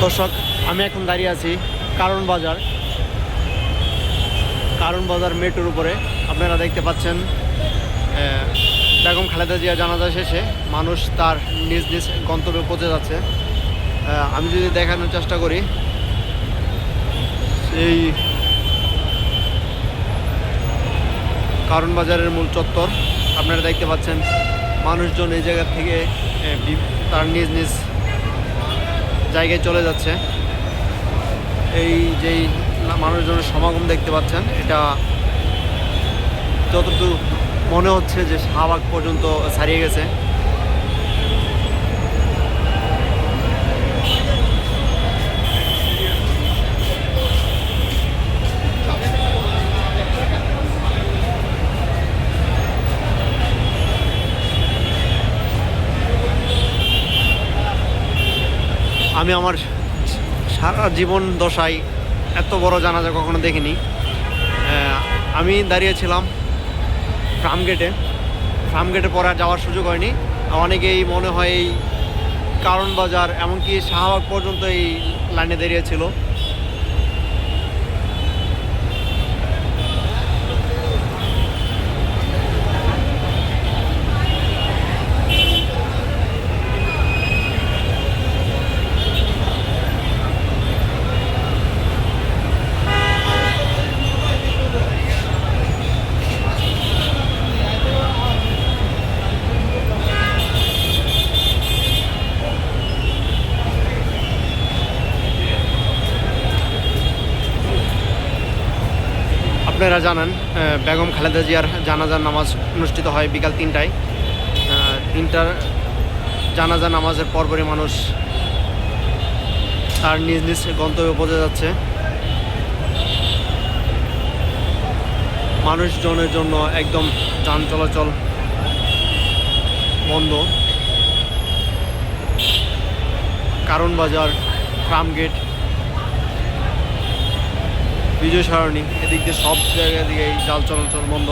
দর্শক, আমি এখন দাঁড়িয়ে আছি কারণ বাজার মেট্রোর উপরে। আপনারা দেখতে পাচ্ছেন বেগম খালেদা জিয়া জানাজা শেষে মানুষ তার নিজ নিজ গন্তব্যে পৌঁছে যাচ্ছে। আমি যদি দেখানোর চেষ্টা করি, এই কারণ বাজারের মূল চত্বর আপনারা দেখতে পাচ্ছেন, মানুষজন এই জায়গা থেকে তার নিজ নিজ জায়গায় চলে যাচ্ছে। এই যেই মানুষজনের সমাগম দেখতে পাচ্ছেন, এটা যতটুকু মনে হচ্ছে যে শাহবাগ পর্যন্ত ছাড়িয়ে গেছে। আমি আমার সারা জীবন দশায় এত বড় জানাজা কখনো দেখিনি। আমি দাঁড়িয়েছিলাম ফার্মগেটে পরে আর যাওয়ার সুযোগ হয়নি। অনেকেই মনে হয় এই কারণ বাজার এমনকি শাহবাগ পর্যন্ত এই লাইনে দাঁড়িয়েছিল। আপনারা জানেন, বেগম খালেদা জিয়ার জানাজার নামাজ অনুষ্ঠিত হয় বিকাল 3টায়। 3টার জানাজা নামাজের পরপরই মানুষ তার নিজ নিজ গন্তব্যে পৌঁছে যাচ্ছে। মানুষজনের জন্য একদম যান চলাচল বন্ধ। কারণ বাজার, ফার্মগেট, বিজয় সরণি, এদিক দিয়ে সব জায়গা দিয়ে যান চলাচল বন্ধ।